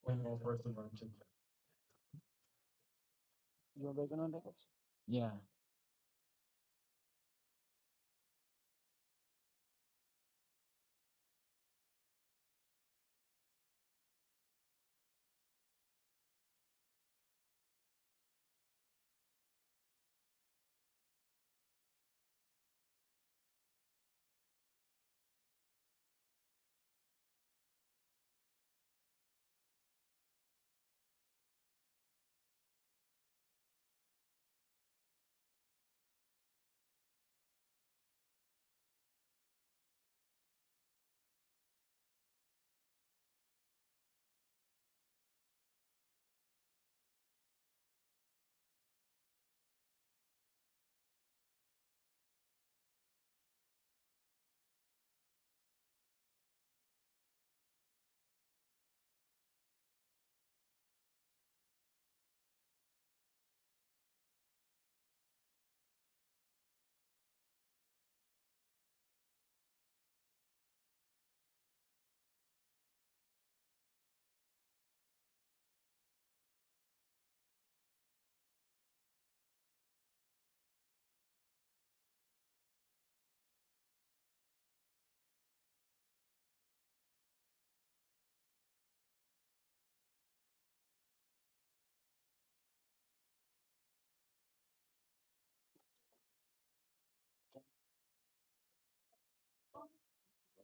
You're bacon on tickets? Yeah.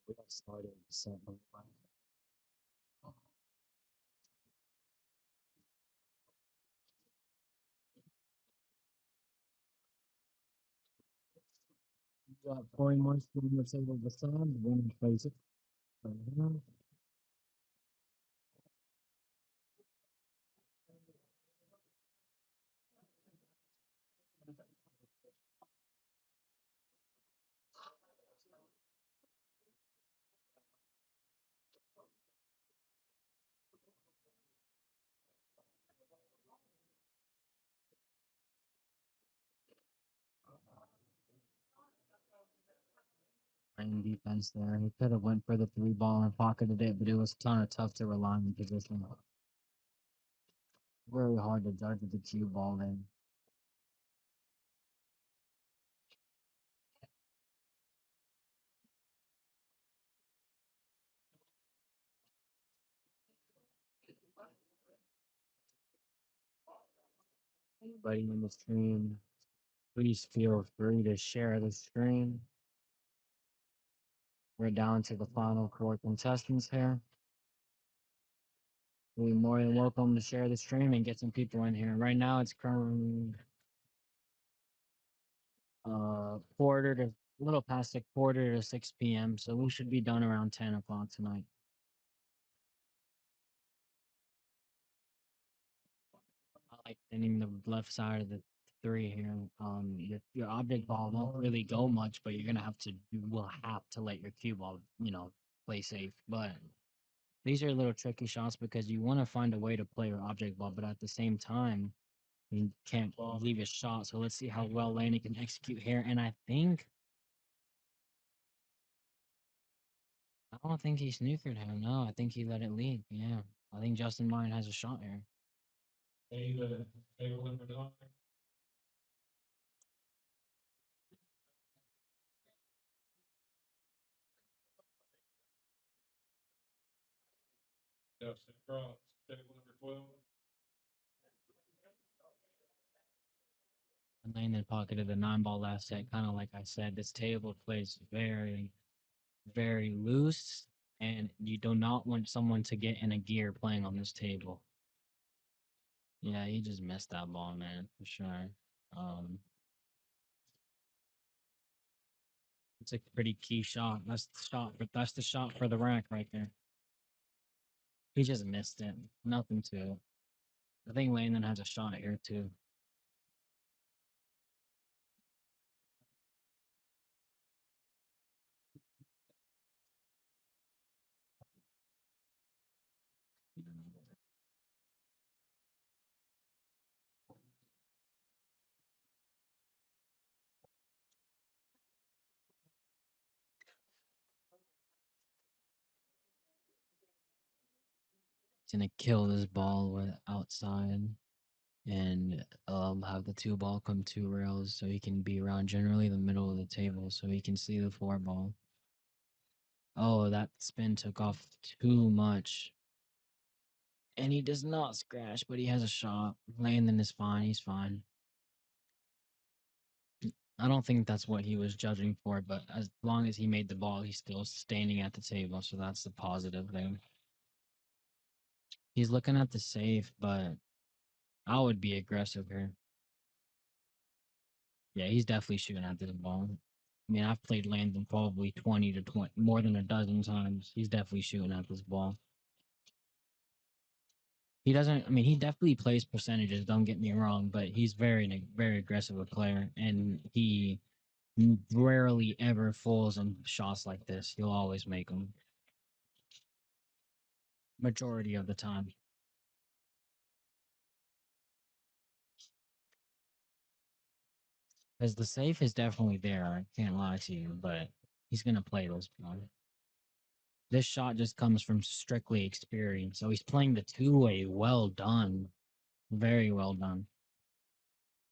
We got started at 7:05. We got 40 more students able to stand. Winning plays it. Right now. Playing defense there. He could have went for the 3 ball and pocketed it, but it was kind of tough to rely on position. Very hard to judge with the cue ball then. Anybody in the stream, please feel free to share the stream. We're down to the final 4 contestants here. We're more than welcome to share the stream and get some people in here. Right now, it's currently quarter to a little past a quarter to 6 p.m. So we should be done around 10 o'clock tonight. I like thinning the left side of the 3 here. Your object ball won't really go much, but you will have to let your cue ball, play safe. But these are little tricky shots because you want to find a way to play your object ball, but at the same time, you can't leave a shot. So let's see how well Landon can execute here. And I don't think he snookered him. No, I think he let it lead. Yeah. I think Justin Mine has a shot here. And Landon pocketed the 9 ball last set. Kind of like I said, this table plays very, very loose, and you do not want someone to get in a gear playing on this table. Yeah, he just missed that ball, man, for sure. It's a pretty key shot. That's the shot for the rack right there. He just missed it. Nothing to it. I think Landon has a shot here too. He's gonna kill this ball with outside and have the two ball come two rails so he can be around generally the middle of the table so he can see the four ball. Oh, that spin took off too much. And he does not scratch, but he has a shot. Landon is fine. He's fine. I don't think that's what he was judging for, but as long as he made the ball, he's still standing at the table, so that's the positive thing. He's looking at the safe, but I would be aggressive here. Yeah, he's definitely shooting at this ball. I mean, I've played Landon probably 20 to 20, more than a dozen times. He's definitely shooting at this ball. He doesn't, I mean, he definitely plays percentages, don't get me wrong, but he's very aggressive a player, and he rarely ever falls on shots like this. He'll always make them. Majority of the time. Because the safe is definitely there. I can't lie to you, but he's gonna play this one. This shot just comes from strictly experience. So he's playing the two-way. Well done. Very well done.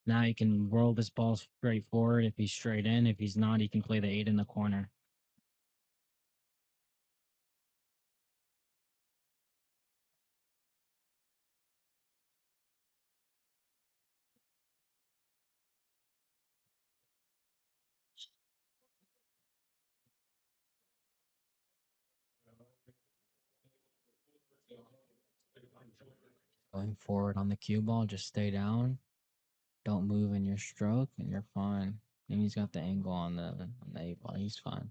Now he can roll this ball straight forward if he's straight in. If he's not, he can play the 8 in the corner. Going forward on the cue ball, just stay down. Don't move in your stroke, and you're fine. And he's got the angle on the 8 ball. He's fine.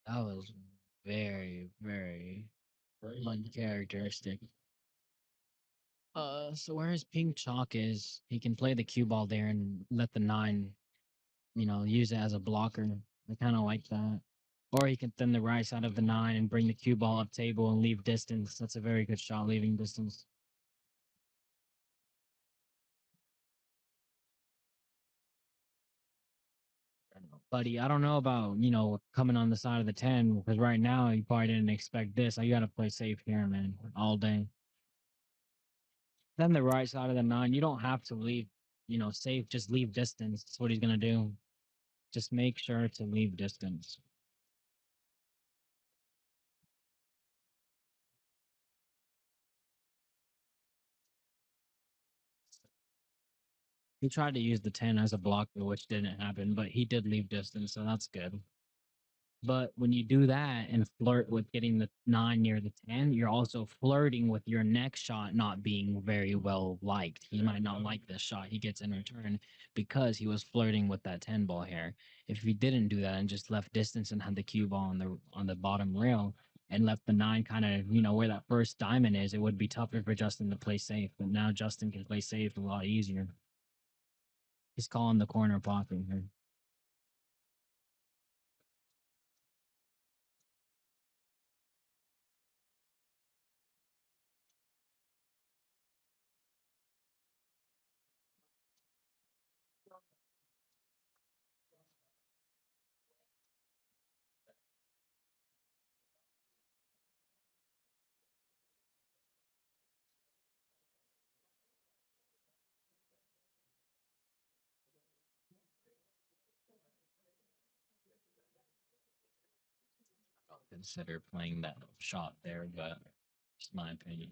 That was very uncharacteristic. So where his pink chalk is, he can play the cue ball there and let the 9, use it as a blocker. I kind of like that. Or he can thin the right side of the 9 and bring the cue ball up table and leave distance. That's a very good shot, leaving distance. Buddy, I don't know about, coming on the side of the 10, because right now you probably didn't expect this. I got to play safe here, man, all day. Then the right side of the 9, you don't have to leave, safe, just leave distance. That's what he's going to do. Just make sure to leave distance. He tried to use the 10 as a blocker, which didn't happen, but he did leave distance, so that's good. But when you do that and flirt with getting the 9 near the 10, you're also flirting with your next shot not being very well liked. He might not like this shot he gets in return because he was flirting with that 10 ball here. If he didn't do that and just left distance and had the cue ball on the bottom rail and left the 9 kind of, where that first diamond is, it would be tougher for Justin to play safe. But now Justin can play safe a lot easier. He's calling the corner pocket here. Consider playing that shot there, but it's my opinion.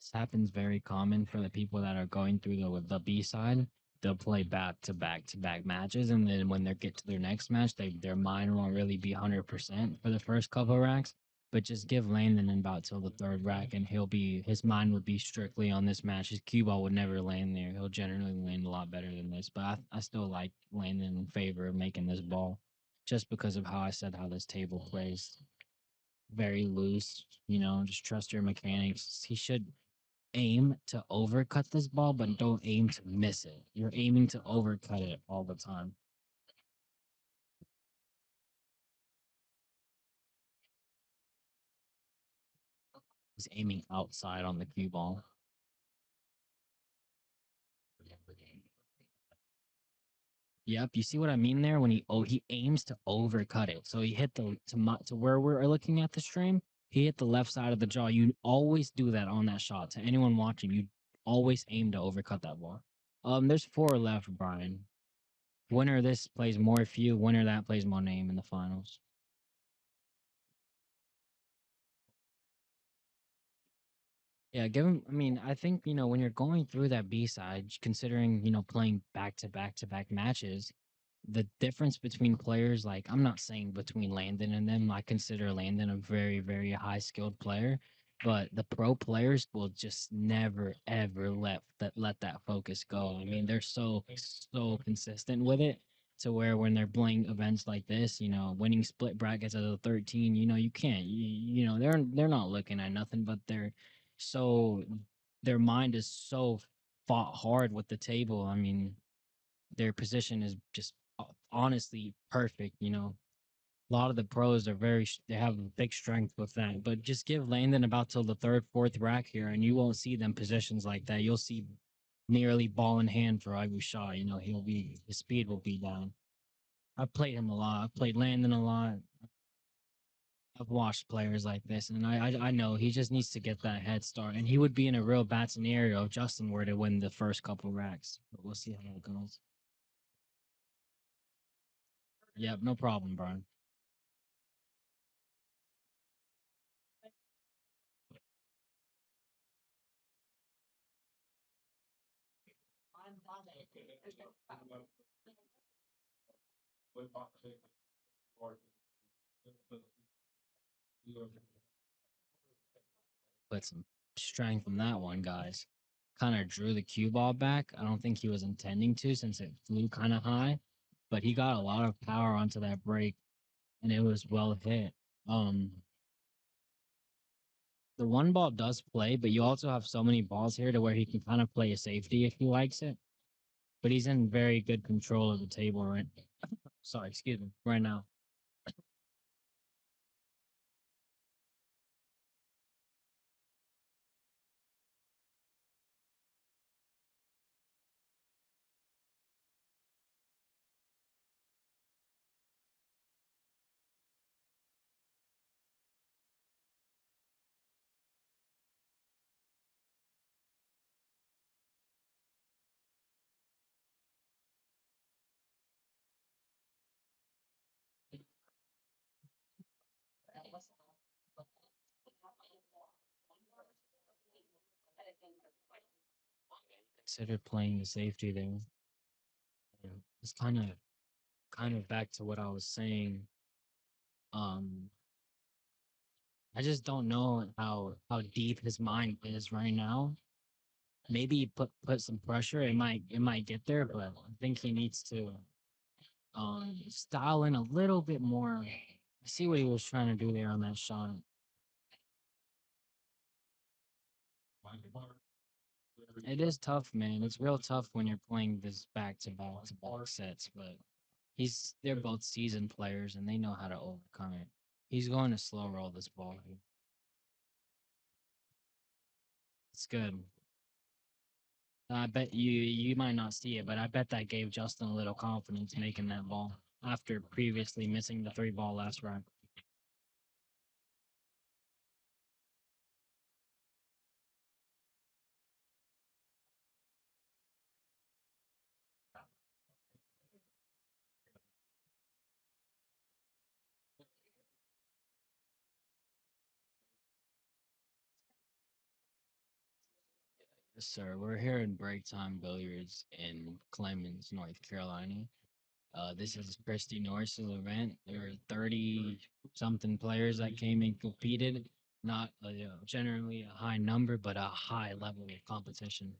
This happens very common for the people that are going through the B side. They'll play back to back to back matches, and then when they get to their next match, their mind won't really be 100% for the first couple racks. But just give Landon about till the third rack, and his mind would be strictly on this match. His cue ball would never land there. He'll generally land a lot better than this. But I still like Landon in favor of making this ball, just because of how I said how this table plays very loose. Just trust your mechanics. He should aim to overcut this ball, but don't aim to miss it. You're aiming to overcut it all the time. He's aiming outside on the cue ball. Yep, you see what I mean there when he aims to overcut it. So he hit to where we're looking at the stream. He hit the left side of the jaw. You always do that on that shot. To anyone watching, you always aim to overcut that ball. There's four left, Brian. Winner of this plays more few. Winner of that plays more name in the finals. Yeah, give him. I mean, I think when you're going through that B side, considering playing back to back matches, the difference between players, like I'm not saying between Landon and them, I consider Landon a very, very high skilled player, but the pro players will just never ever let that focus go. I mean, they're so consistent with it to where when they're playing events like this, winning split brackets as a 13, you can't, they're not looking at nothing, but so their mind is so fought hard with the table. I mean, their position is just honestly perfect. A lot of the pros are they have big strength with that. But just give Landon about till the third, fourth rack here, and you won't see them positions like that. You'll see nearly ball in hand for every shot. His speed will be down. I've played him a lot. I've played Landon a lot. I've watched players like this, and I know he just needs to get that head start, and he would be in a real bad scenario if Justin were to win the first couple racks. But we'll see how it goes. Yep, no problem, Brian. Put some strength in that one, guys. Kind of drew the cue ball back. I don't think he was intending to since it flew kind of high, but he got a lot of power onto that break and it was well hit. Um, the one ball does play, but you also have so many balls here to where he can kind of play a safety if he likes it. But he's in very good control of the table right. Sorry, excuse me, right now. Consider playing the safety there. It's kind of back to what I was saying. Um, I just don't know how deep his mind is right now. Maybe put some pressure. It might get there, but I think he needs to style in a little bit more. I see what he was trying to do there on that shot. It is tough, man. It's real tough when you're playing this back-to-back sets, but they're both seasoned players and they know how to overcome it. He's going to slow roll this ball. It's good. I bet you might not see it, but I bet that gave Justin a little confidence making that ball after previously missing the three ball last round. Yes, sir. We're here in break time billiards in Clemmons, North Carolina. This is Christy Norris's event. There were 30 something players that came and competed. Not generally a high number, but a high level of competition.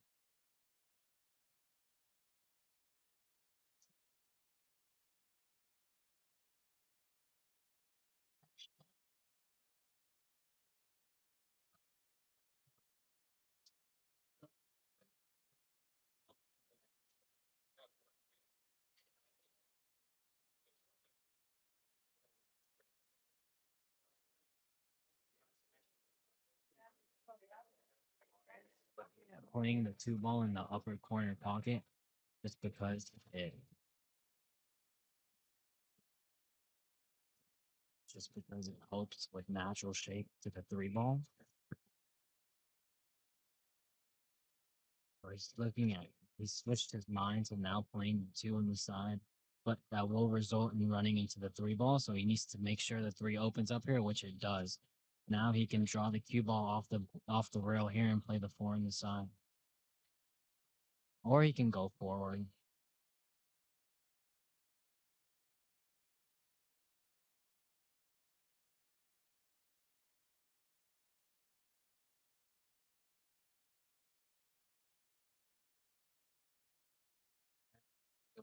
Yeah, playing the two ball in the upper corner pocket just because it helps with natural shape to the three ball. Or he's switched his mind to now playing the two on the side, but that will result in running into the three ball. So he needs to make sure the three opens up here, which it does. Now he can draw the cue ball off the rail here and play the four on the side, or he can go forward.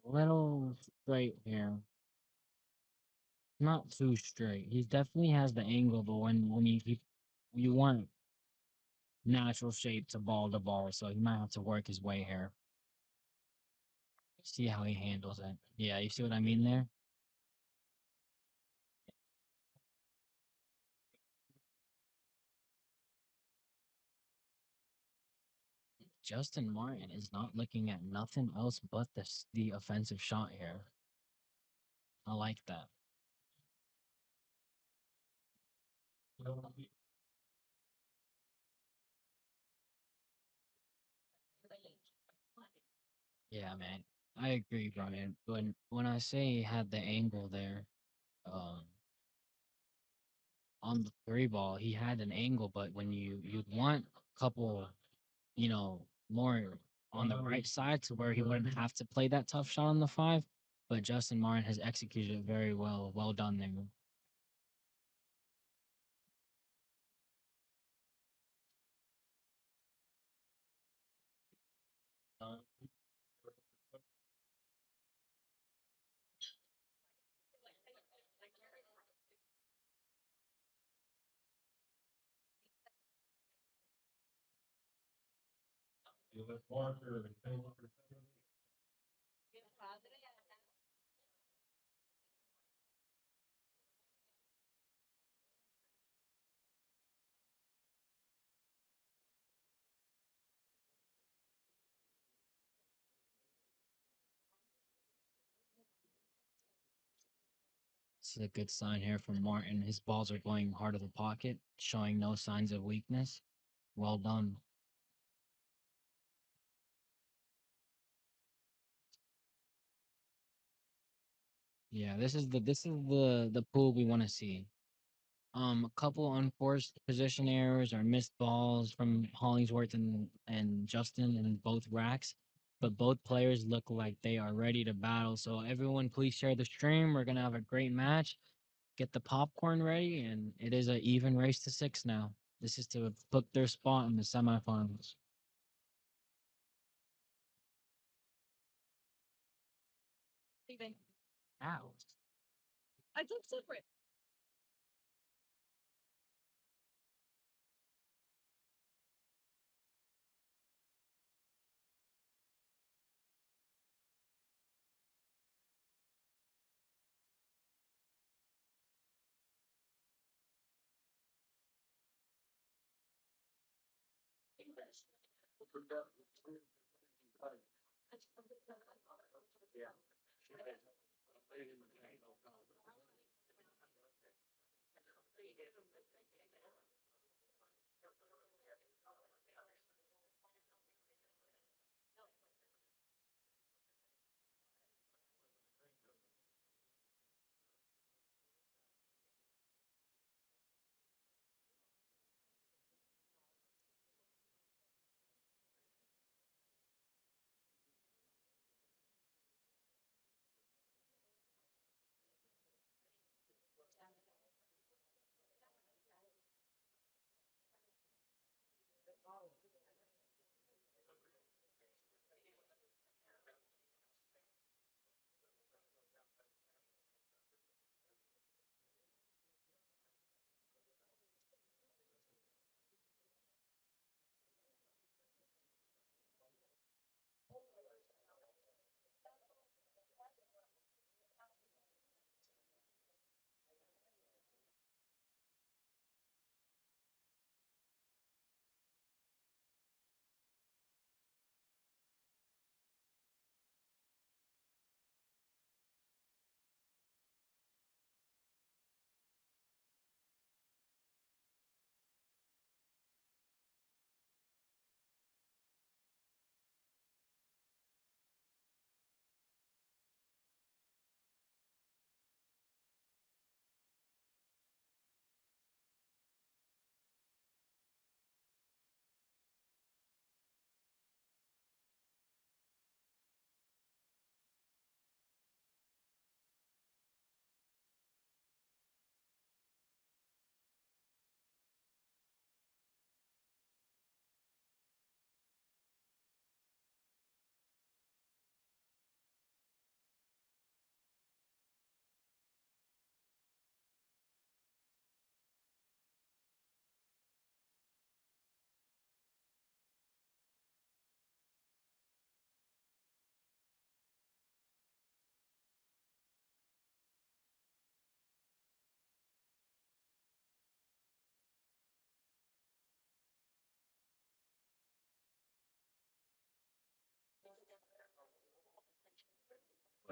A little straight here, not too straight. He definitely has the angle, but when you want natural shape to ball, so he might have to work his way here. See how he handles it. Yeah, you see what I mean there? Justin Martin is not looking at nothing else but the offensive shot here. I like that. Yeah, man. I agree, Brian. When I say he had the angle there, um, on the three ball, he had an angle, but when you'd want a couple, more on the right side to where he wouldn't have to play that tough shot on the five. But Justin Martin has executed it very well. Well done there. This is a good sign here from Martin. His balls are going hard of the pocket, showing no signs of weakness. Well done. Yeah, this is the pool we want to see. A couple unforced position errors or missed balls from Hollingsworth and Justin in both racks, but both players look like they are ready to battle. So everyone, please share the stream. We're gonna have a great match. Get the popcorn ready, and it is an even race to six now. This is to book their spot in the semifinals. Ow.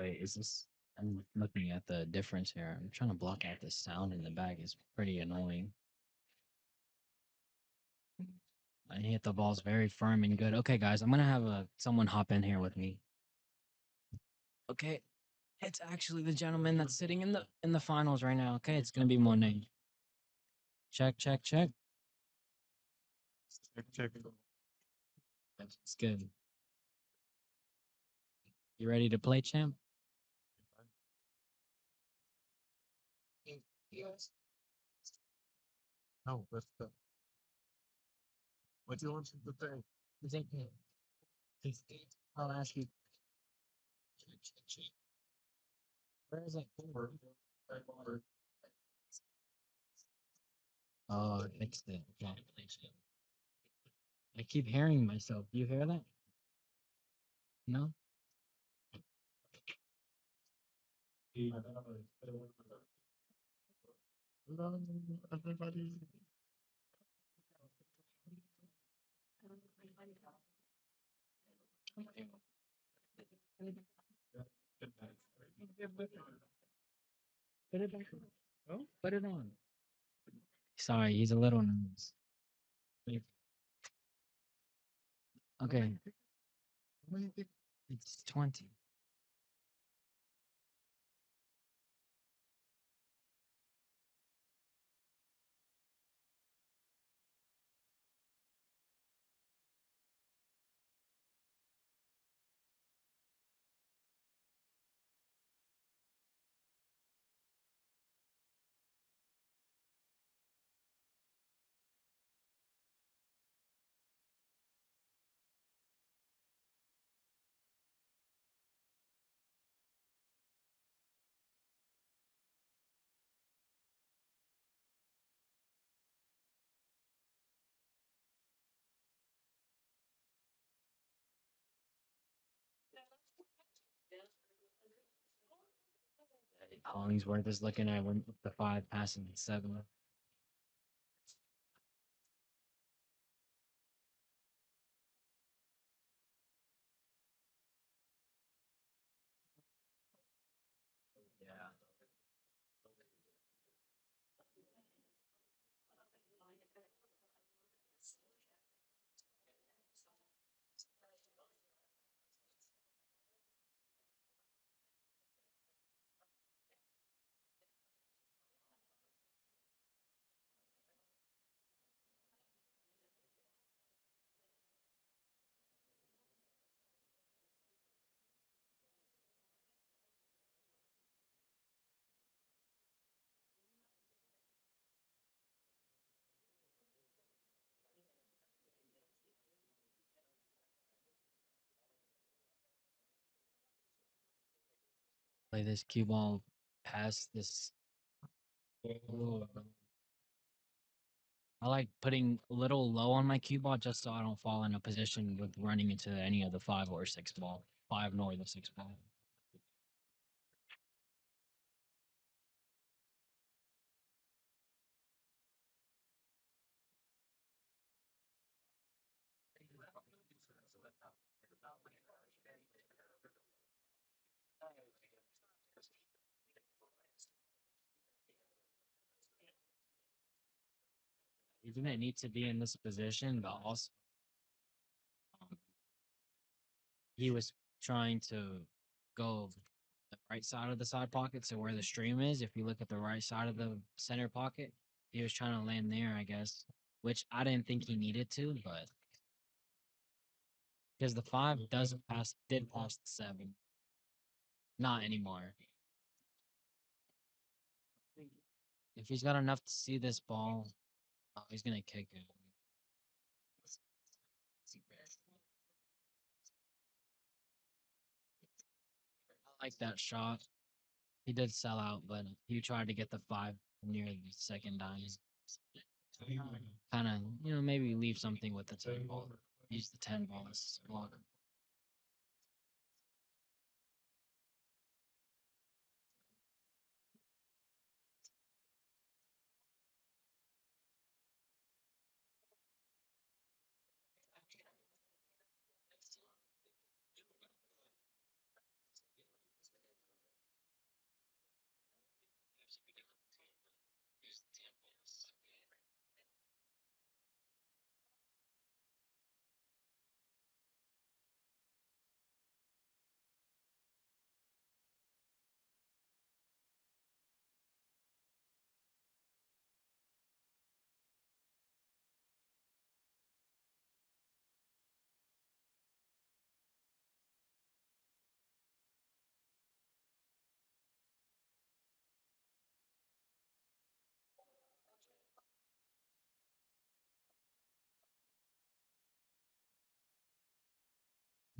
Wait, is this? I'm looking at the difference here. I'm trying to block out the sound in the back. It's pretty annoying. I hit the balls very firm and good. Okay, guys, I'm gonna have someone hop in here with me. Okay, it's actually the gentleman that's sitting in the finals right now. Okay, it's gonna be Monet. Check, check, check. Check. It's good. You ready to play, champ? No, that's the. What do you want to say? I'll ask you. Where is it? Oh, I fixed it. Okay. I keep hearing myself. You hear that? No? Hello, everybody. Put it back. Oh, put it on. Sorry, he's a little nervous. Okay, it's 20. Hollingsworth is looking at the 5, passing the 7. Yeah. Play this cue ball past this. Ooh. I like putting a little low on my cue ball just so I don't fall in a position with running into any of the 5 or 6 ball. 5 nor the 6 ball. He didn't need to be in this position, but also um, he was trying to go the right side of the side pocket. So where the stream is, if you look at the right side of the center pocket, he was trying to land there, I guess, which I didn't think he needed to, but because the 5 did pass the 7. Not anymore. If he's got enough to see this ball, he's gonna kick it. I like that shot. He did sell out, but he tried to get the 5 near the second dime. Kind of, maybe leave something with the 10 ball. Use the 10 ball as a block.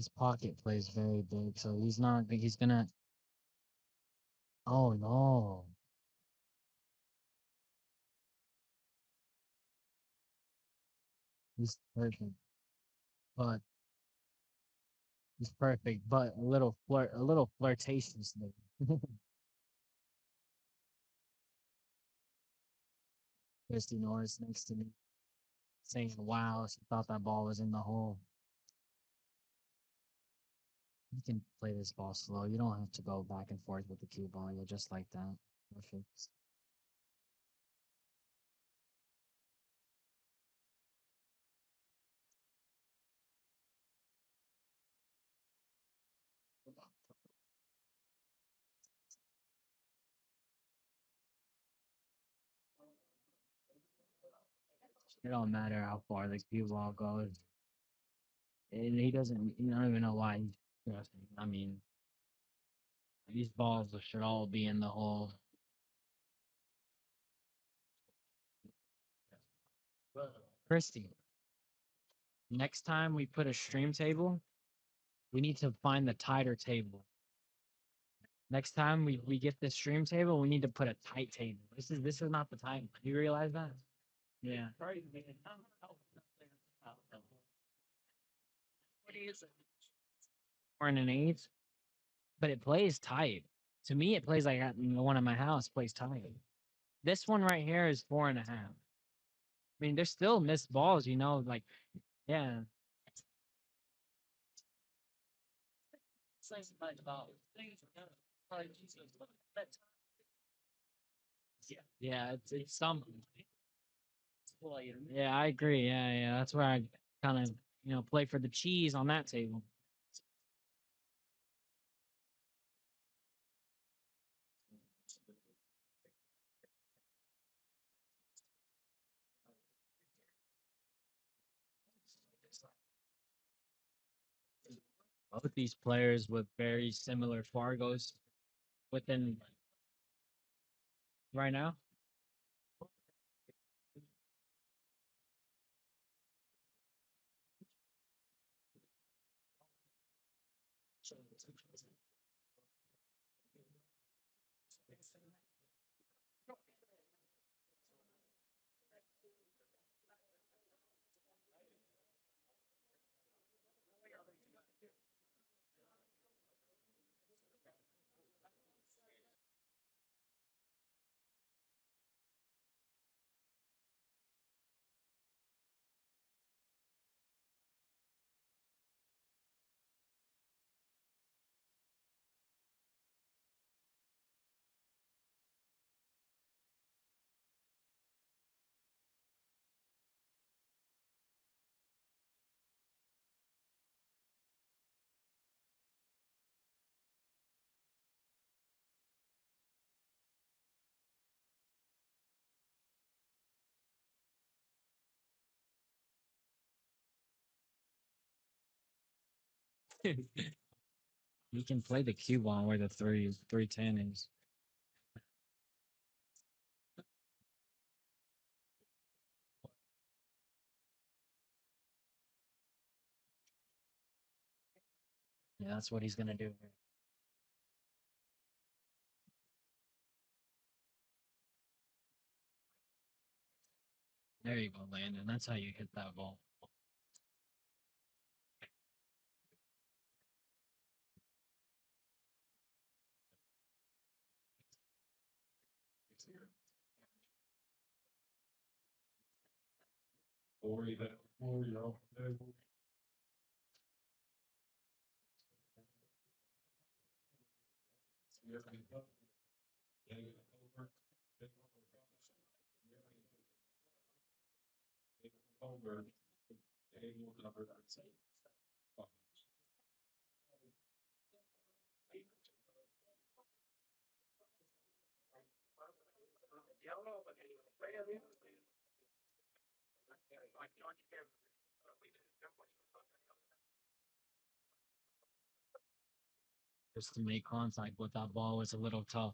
His pocket plays very big, so he's not. He's gonna. Oh no, he's perfect, but he's perfect, but a little flirtatious there. Christy Norris next to me, saying, "Wow, she thought that ball was in the hole." You can play this ball slow. You don't have to go back and forth with the cue ball. You're just like that. Perfect. It don't matter how far the cue ball goes. And he doesn't. You don't even know why. Trust me. I mean, these balls should all be in the hole. Christy, next time we put a stream table, we need to find the tighter table. Next time we get this stream table, we need to put a tight table. This is not the time. You realize that? Yeah. What is it? 4 and an 1/8, but it plays tight. To me, it plays like the one at my house plays tight. This one right here is 4.5. I mean, there's still missed balls, like yeah. Yeah, it's some. Yeah, I agree. Yeah, yeah. That's where I kind of play for the cheese on that table. Both these players with very similar Fargos within right now. You can play the cube on where the 310 is. Yeah, that's what he's gonna do. There you go, Landon. That's how you hit that ball. Just to make contact with that ball was a little tough.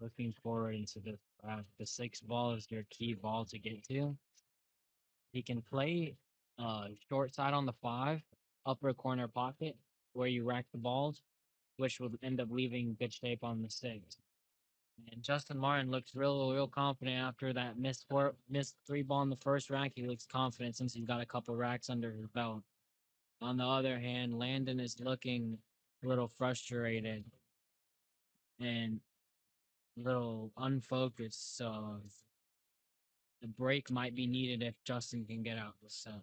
Looking forward into the sixth ball is your key ball to get to. He can play short side on the five, upper corner pocket, where you rack the balls, which will end up leaving good shape on the six. And Justin Martin looks real confident after that missed three ball in the first rack. He looks confident since he's got a couple racks under his belt. On the other hand, Landon is looking a little frustrated and a little unfocused. So the break might be needed if Justin can get out this set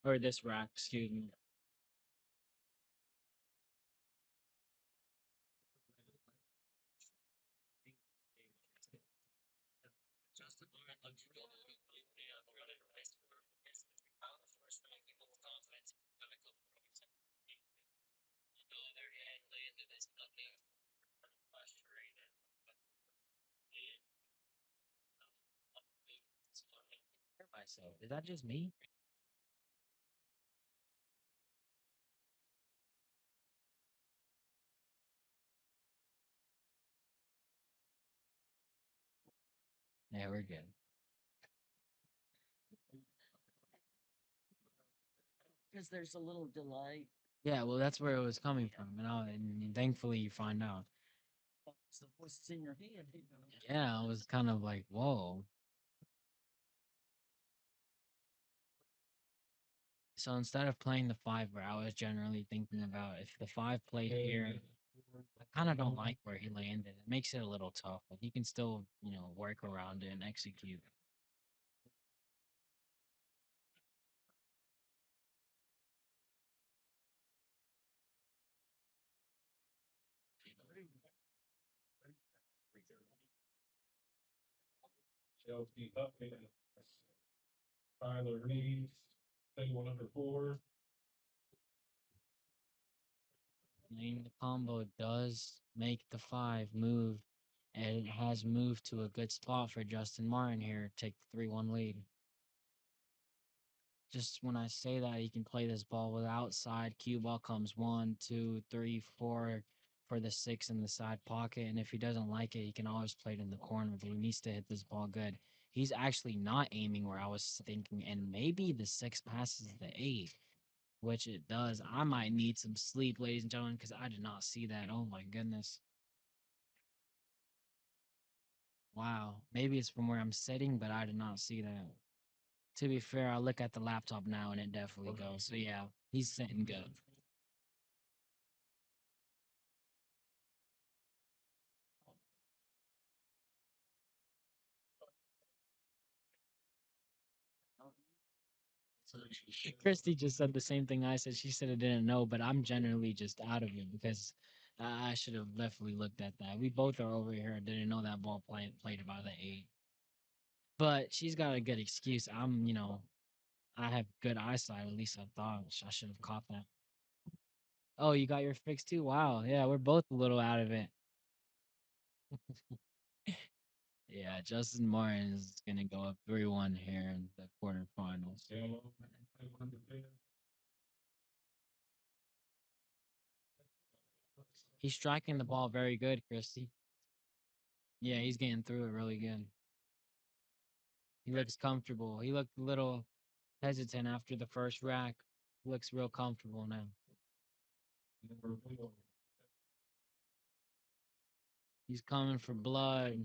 or this rack, excuse me. Justin Martin looks real good. Myself. Is that just me? Yeah, we're good. Because there's a little delay. Yeah, well, that's where it was coming from, and thankfully you find out. It's the voices in your head. Yeah, I was kind of like, whoa. So instead of playing the five where I was generally thinking about if the five played here, I kind of don't like where he landed. It makes it a little tough, but he can still, work around it and execute. Chelsea up and Tyler Reeves, table number 4. Lane the combo does make the five move, and it has moved to a good spot for Justin Martin here. Take the 3-1 lead. Just when I say that, he can play this ball with outside. Cue ball comes 1, 2, 3, 4 for the six in the side pocket. And if he doesn't like it, he can always play it in the corner, but he needs to hit this ball good. He's actually not aiming where I was thinking, and maybe the six passes the eight, which it does. I might need some sleep, ladies and gentlemen, because I did not see that. Oh my goodness. Wow. Maybe it's from where I'm sitting, but I did not see that. To be fair, I look at the laptop now and it definitely goes. So yeah, he's sitting good. Christy just said the same thing I said. She said I didn't know, but I'm generally just out of it because I should have definitely looked at that. We both are over here. Didn't know that ball played by the eight. But she's got a good excuse. I have good eyesight. At least I thought I should have caught that. Oh, you got your fix too? Wow. Yeah, we're both a little out of it. Yeah, Justin Martin is gonna go up 3-1 here in the quarterfinals. He's striking the ball very good, Christy. Yeah, he's getting through it really good. He looks comfortable. He looked a little hesitant after the first rack. Looks real comfortable now. He's coming for blood.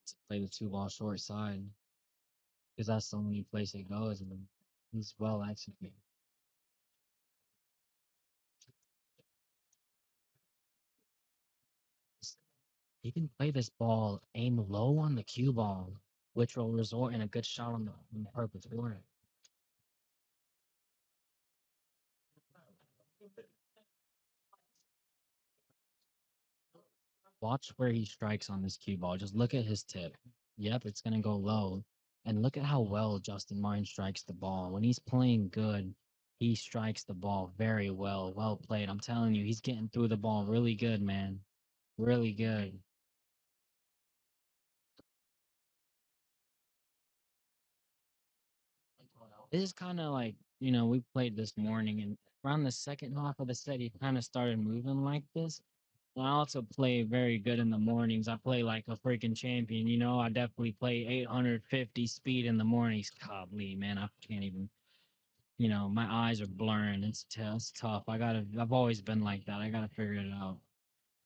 to play the two ball short side because that's the only place it goes, and he's well executed. He can play this ball, aim low on the cue ball, which will result in a good shot on the purpose for it. Watch where he strikes on this cue ball. Just look at his tip. Yep, it's gonna go low. And look at how well Justin Martin strikes the ball. When he's playing good, he strikes the ball very well. Well played. I'm telling you, he's getting through the ball really good, man. Really good. This is kind of like, we played this morning, and around the second half of the set, he kind of started moving like this. I also play very good in the mornings. I play like a freaking champion, I definitely play 850 speed in the mornings. Golly, man, I can't even, my eyes are blurring. It's tough. I've always been like that. I gotta figure it out.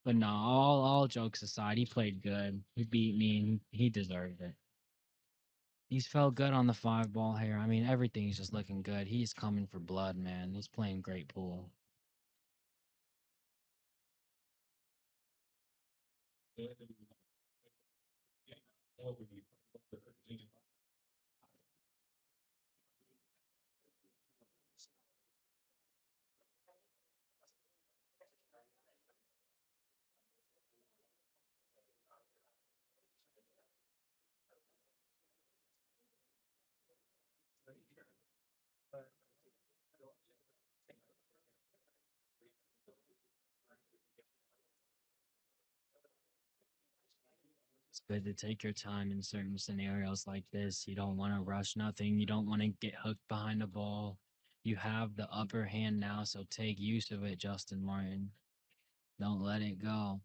But no, all jokes aside, he played good. He beat me, and he deserved it. He's felt good on the five ball here. I mean, everything's just looking good. He's coming for blood, man. He's playing great pool. It's good to take your time in certain scenarios like this. You don't want to rush nothing. You don't want to get hooked behind the ball. You have the upper hand now, so take use of it, Justin Martin. Don't let it go.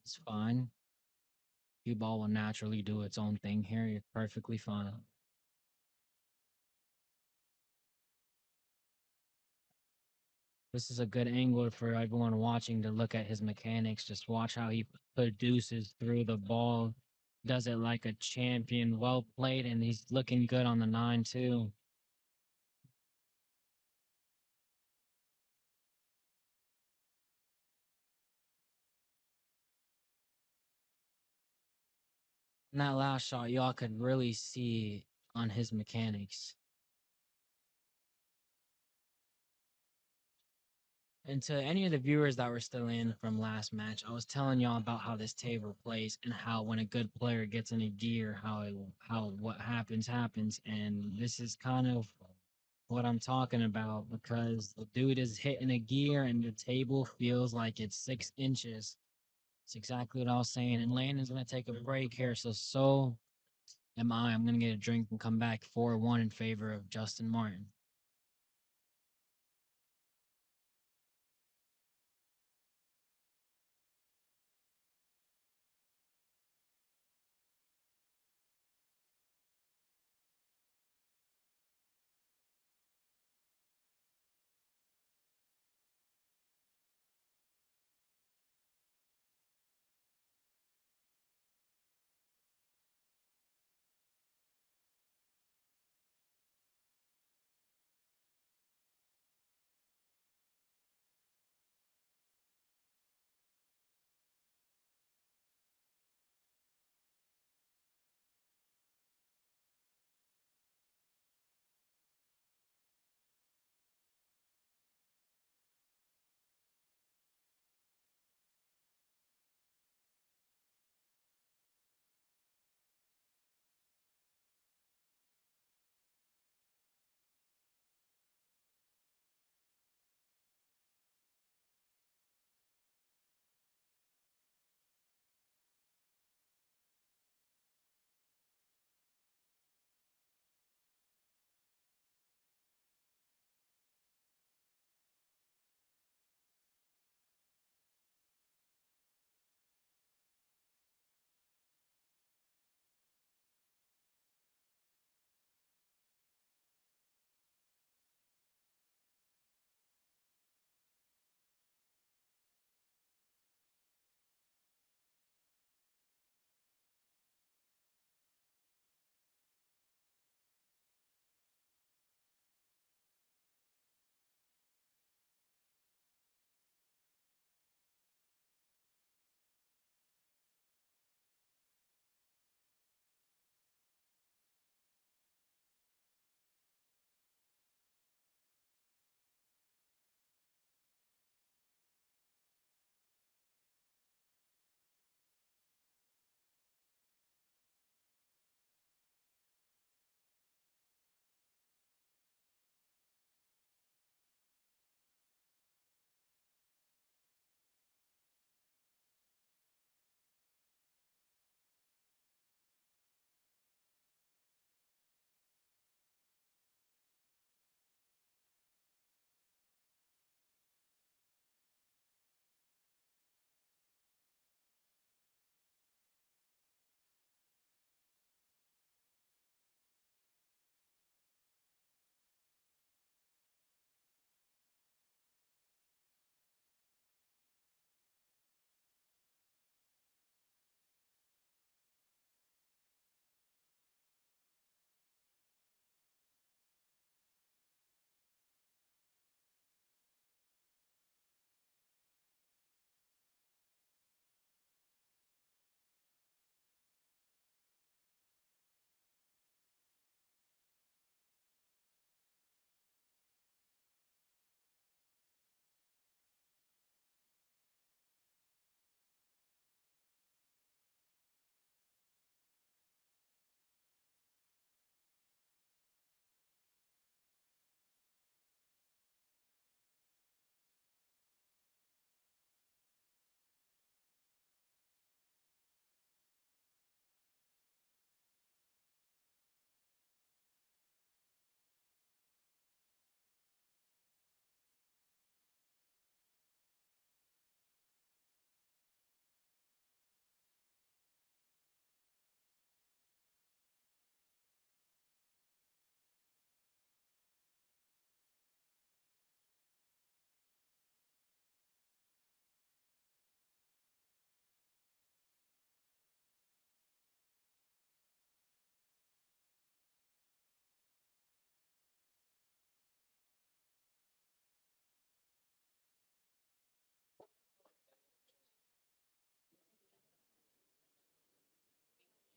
It's fine. Cue ball will naturally do its own thing here. You're perfectly fine. This is a good angle for everyone watching to look at his mechanics. Just watch how he produces through the ball. Does it like a champion. Well played, and he's looking good on the 9 too. In that last shot, y'all could really see on his mechanics. And to any of the viewers that were still in from last match, I was telling y'all about how this table plays and how when a good player gets in a gear, how what happens. And this is kind of what I'm talking about because the dude is hitting a gear and the table feels like it's 6 inches. It's exactly what I was saying. And Landon's gonna take a break here, so am I. I'm gonna get a drink and come back 4-1 in favor of Justin Martin.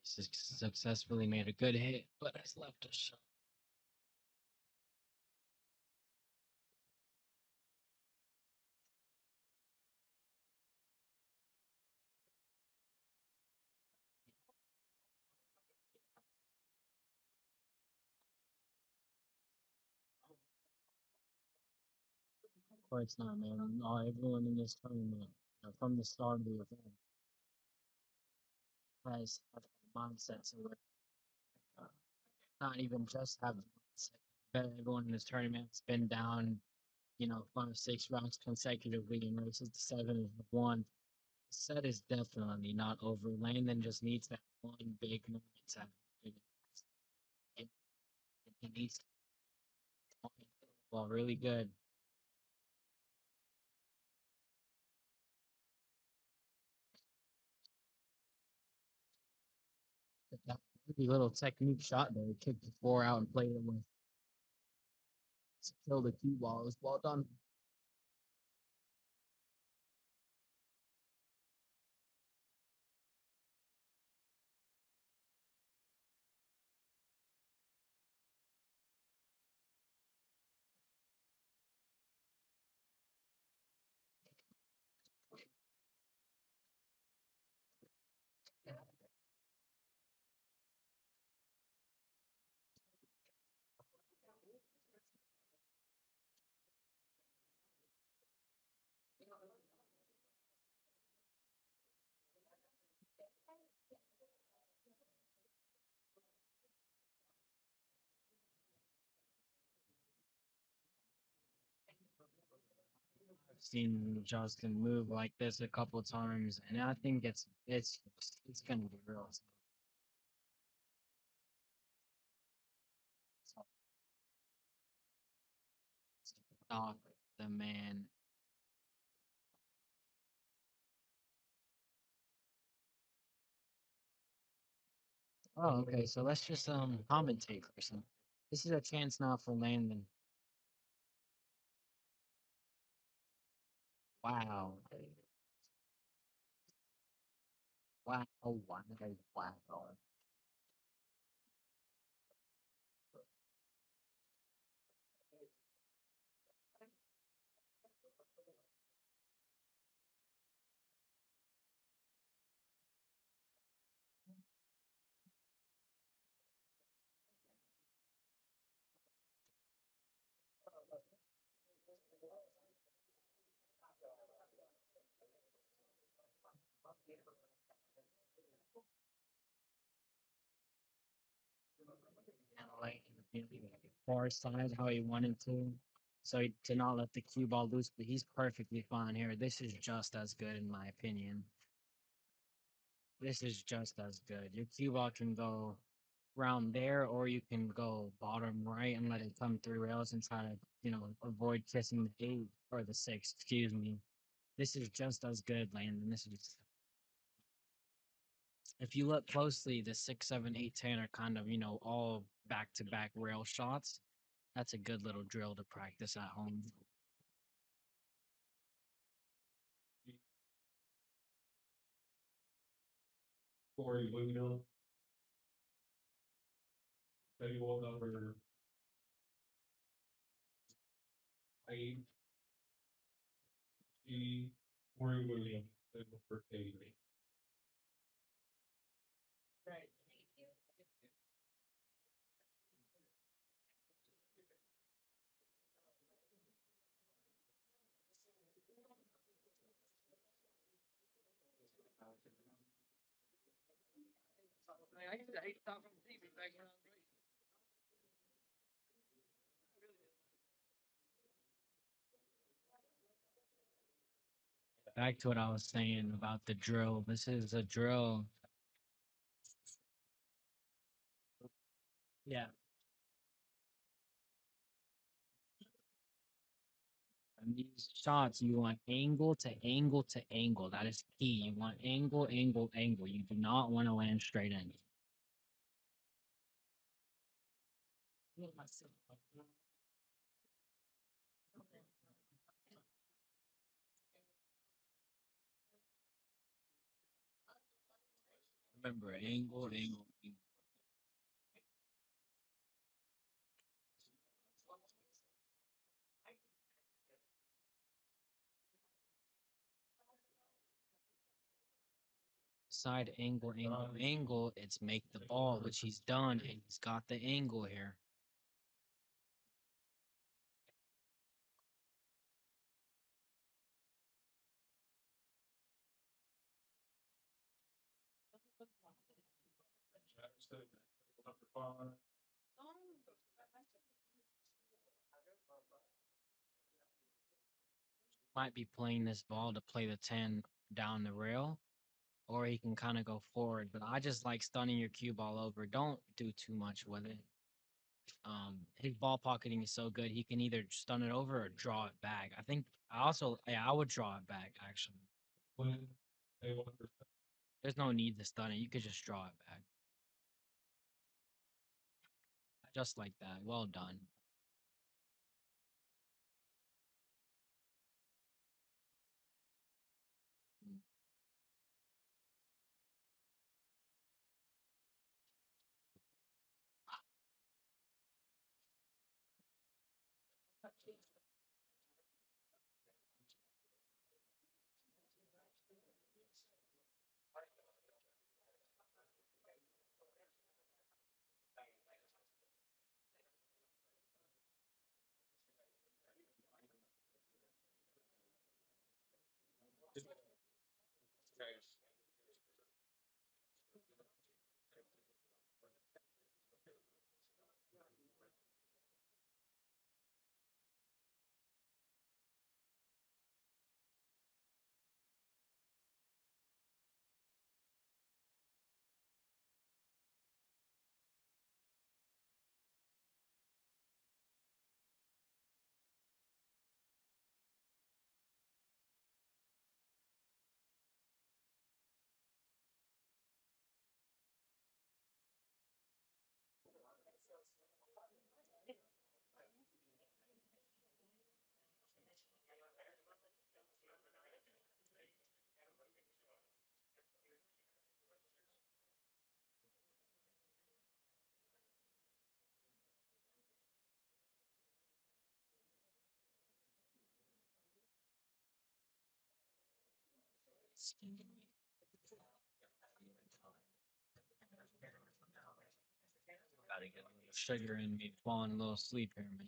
Successfully made a good hit, but has left a shot. Of course not, man. No, everyone in this tournament, from the start of the event, has had a mindset to where uh, not even just have the mindset. But everyone in this tournament has been down, 5, 6 rounds consecutively in races to 7 and 1. The set is definitely not over. Landon just needs that one big moment to and he needs to well really good. But that little technique shot there, he kicked the 4 out and played it with to kill the cue ball. It was well done. I've seen Justin move like this a couple times, and I think it's gonna be real. Stop the man. Oh, okay. So let's just commentate for some. This is a chance now for Landon. Wow. Wow. Wow. Wow. Like far side how he wanted to. So he did not let the cue ball loose, but he's perfectly fine here. This is just as good in my opinion. This is just as good. Your cue ball can go round there, or you can go bottom right and let it come through rails and try to, avoid kissing the 8 or the 6, excuse me. This is just as good, Landon. This is if you look closely, the 6, 7, 8, 10 are kind of, all back to back rail shots. That's a good little drill to practice at home. Corey Williams, table number 8. G. Corey Williams, table number 8. Back to what I was saying about the drill. This is a drill. Yeah. And these shots, you want angle to angle to angle. That is key. You want angle, angle, angle. You do not want to land straight in. Remember, angle, angle, angle. Side angle, angle, angle. It's make the ball, which he's done, and he's got the angle here. Number 5. Might be playing this ball to play the 10 down the rail, or he can kind of go forward. But I just like stunning your cue ball over. Don't do too much with it. His ball pocketing is so good, he can either stun it over or draw it back. I think yeah, I would draw it back actually. When they want There's no need to stun it. You could just draw it back. Just like that. Well done. Gotta get a little sugar in me, falling a little asleep here, man.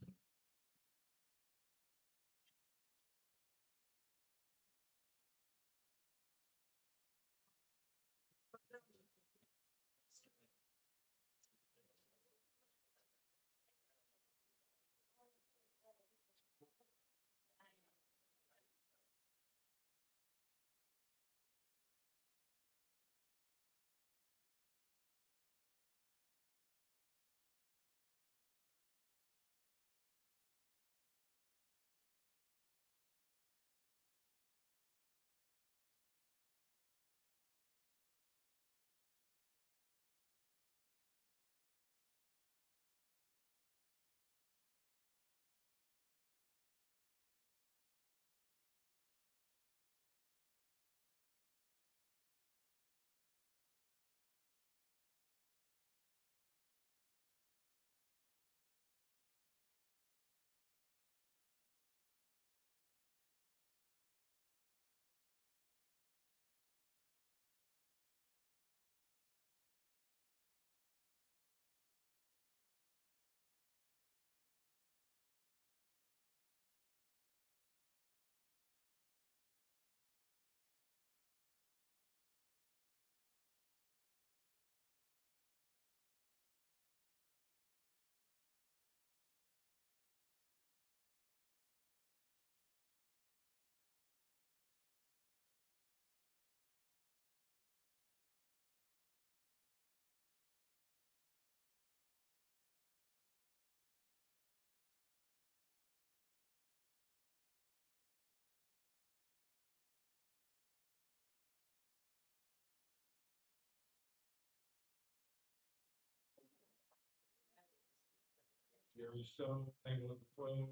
Jerry Show, Angle of the 12.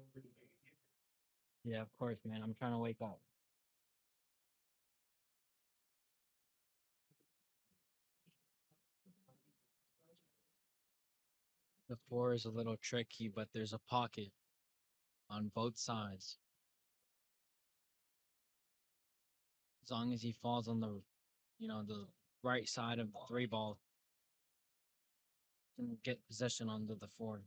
Yeah, of course, man. I'm trying to wake up. The 4 is a little tricky, but there's a pocket on both sides. As long as he falls on the right side of the 3 ball, he can get possession onto the 4.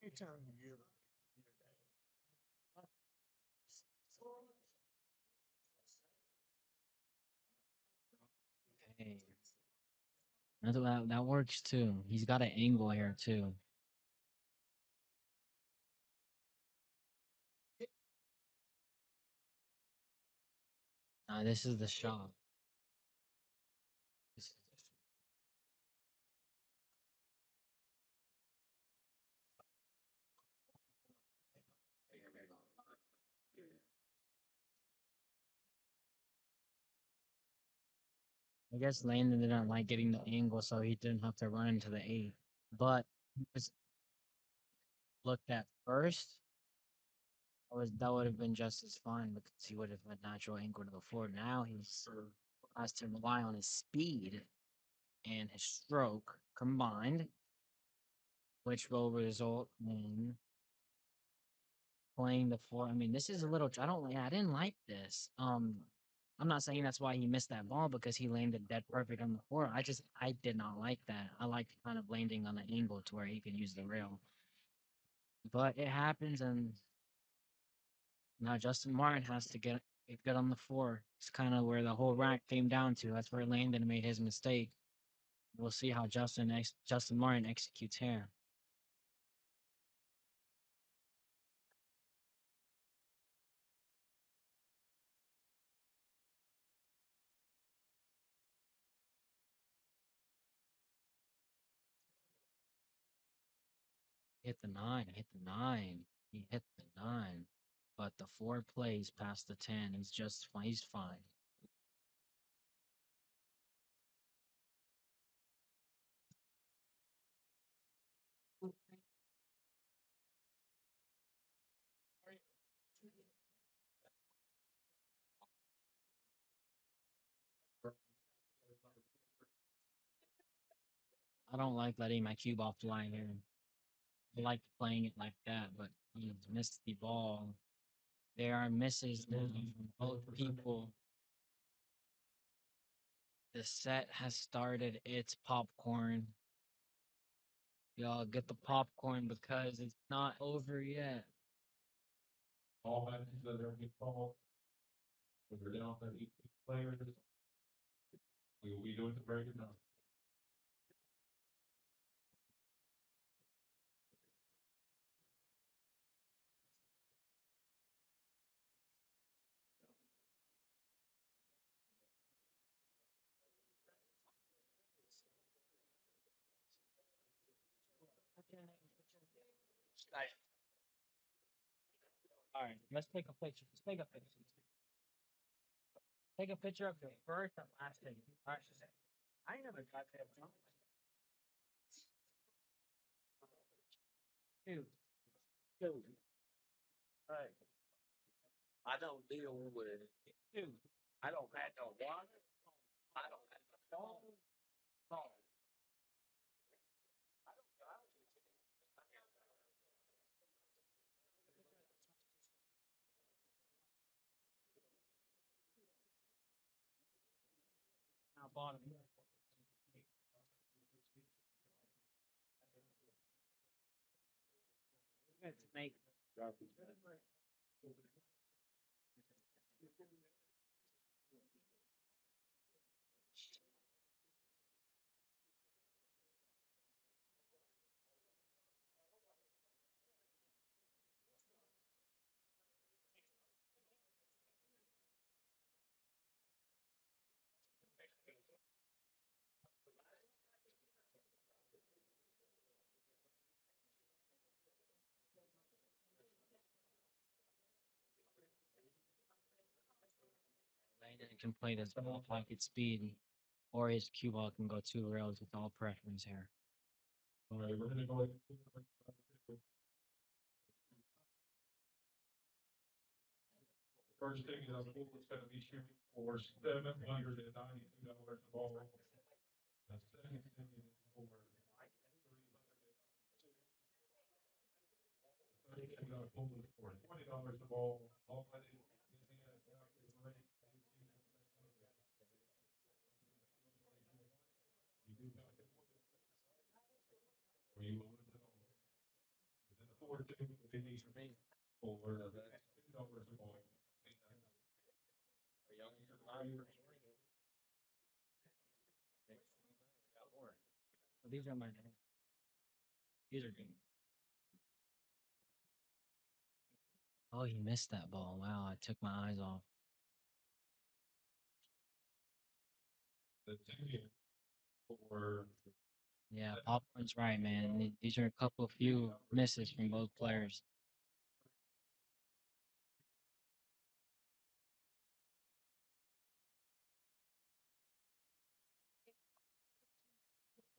Anytime you Hey, that works too. He's got an angle here too. This is the shot. This is I guess Landon didn't like getting the angle, so he didn't have to run into the 8. But he was looked at first. That would have been just as fine because he would have had natural angle to the 4. Now he's has to rely on his speed and his stroke combined, which will result in playing the 4. I mean, this is a little. I didn't like this. I'm not saying that's why he missed that ball because he landed dead perfect on the 4. I did not like that. I liked kind of landing on the angle to where he could use the rail. But it happens, and now Justin Martin has to get on the 4. It's kind of where the whole rack came down to. That's where Landon made his mistake. We'll see how Justin Martin executes here. Hit the 9. Hit the 9. He hit the 9. But the 4 plays past the 10. He's just fine. He's fine. I don't like letting my cue ball fly here. I like playing it like that, but he missed the ball. There are misses from both people. The set has started. It's popcorn. Y'all get the popcorn because it's not over yet. All matches that are being called. When we're down to 18 players, we will be doing the break now. All right, let's take a picture. Let's take a picture. Take a picture of your first and last thing. All right, I never got that. Two. Two. Right. I don't deal with two. I don't have no water. I don't have no phone. Phone. Now, bottom. Let's make. can play this ball pocket speed, or his cue ball can go 2 rails. It's all preference here. All right, we're gonna go with. First thing is, it's gonna be shooting for $792 a ball. The second thing is for $300. The third thing is for $20 a ball. All I did is after the break. You do not get one, or you will lose it all. And then the fourth thing would be for $2 a ball. These are my. These are good. Oh, he missed that ball. Wow, I took my eyes off. The ticket for Yeah, Popcorn's right, man. These are a couple few misses from both players.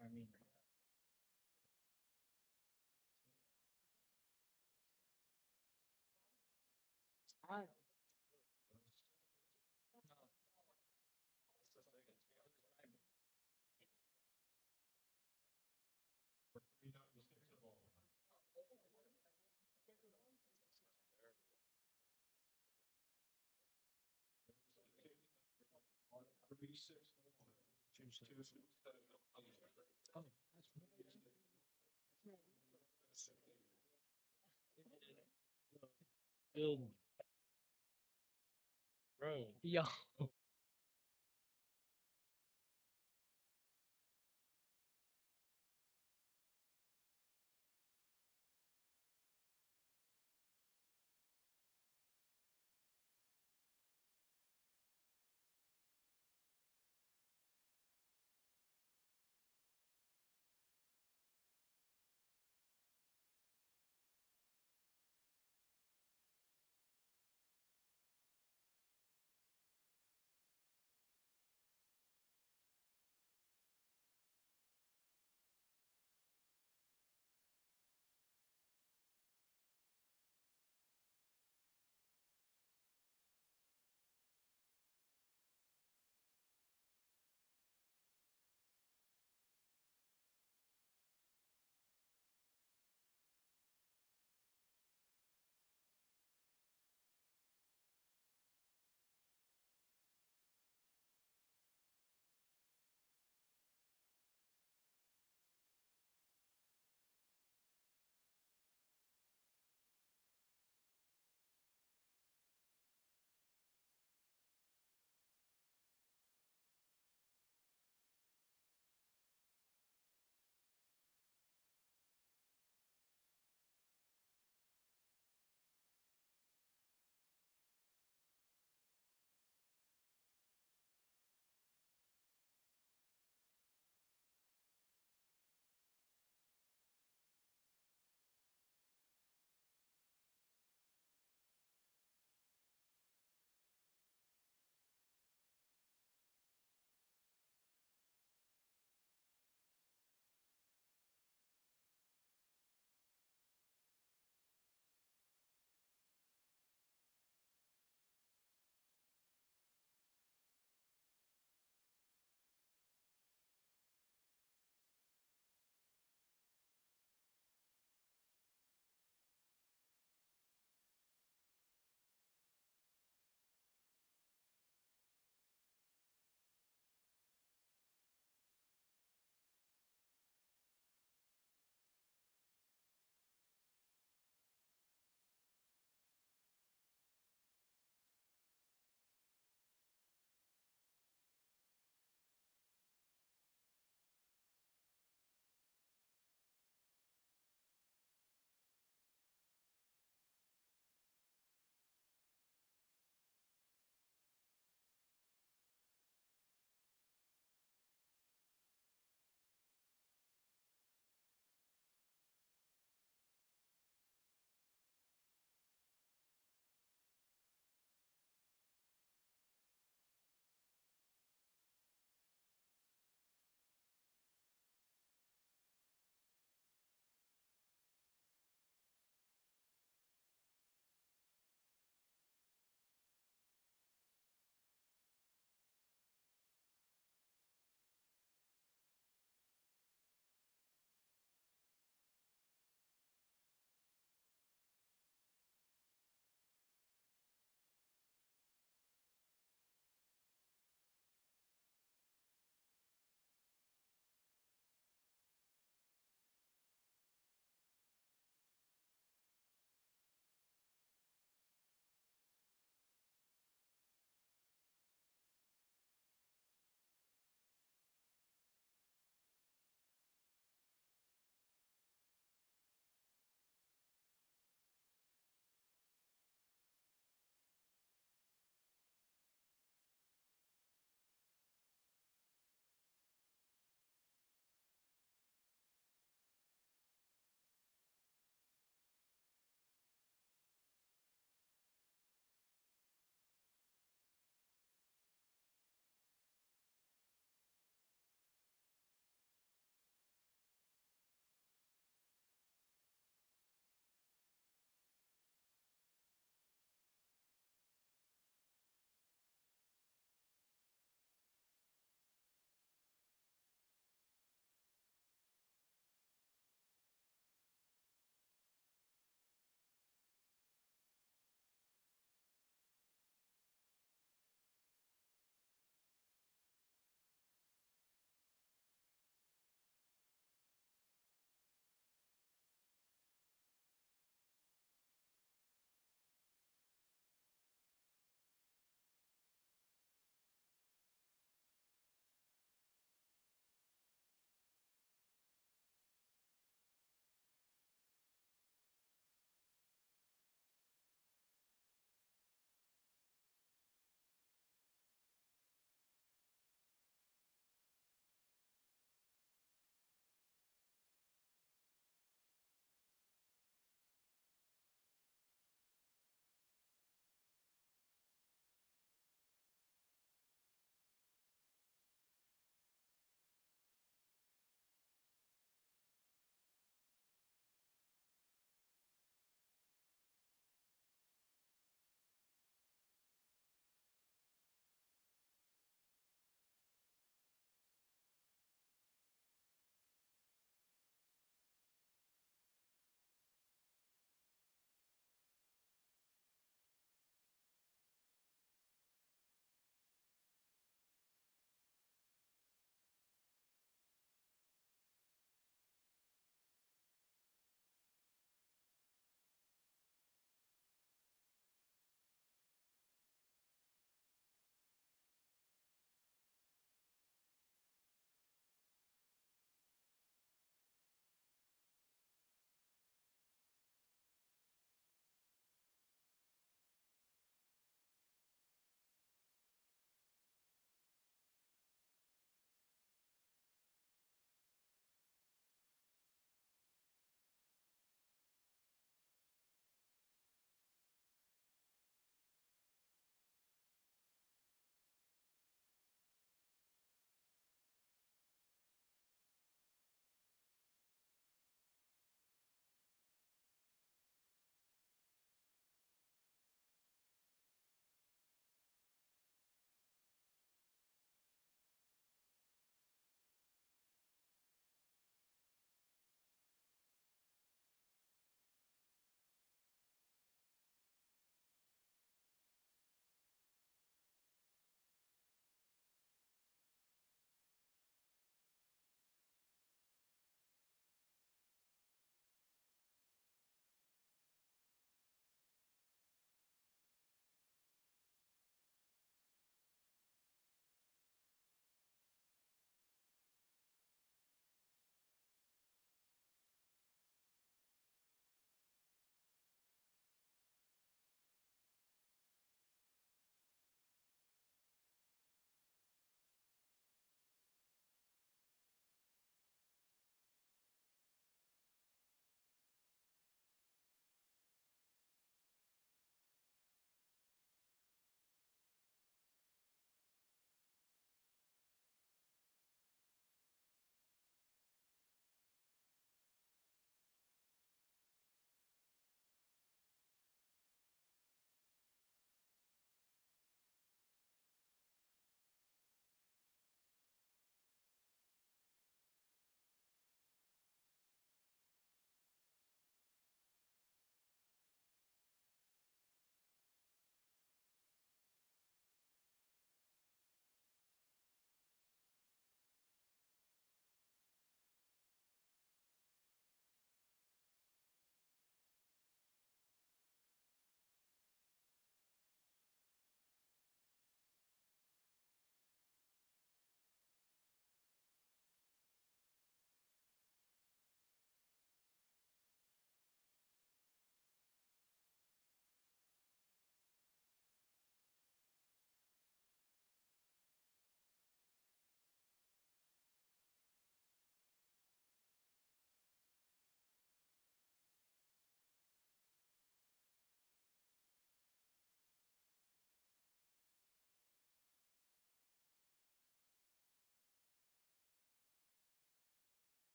I mean, $396 a ball. Bill, bro. Yo.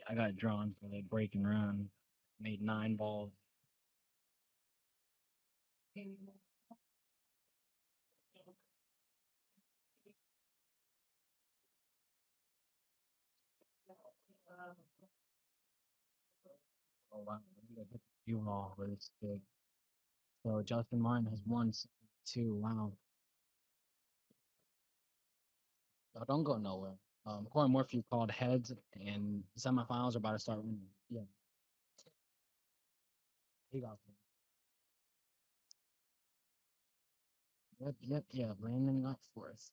I got drawn for the breaking round. Made 9 balls. Oh wow, I hit the cue ball, but it's big. So Justin Martin has won 2. Wow. So don't go nowhere. Corey Morphew called heads, and semifinals are about to start. Yeah, he got them. Yep, yeah. Landon got 4th.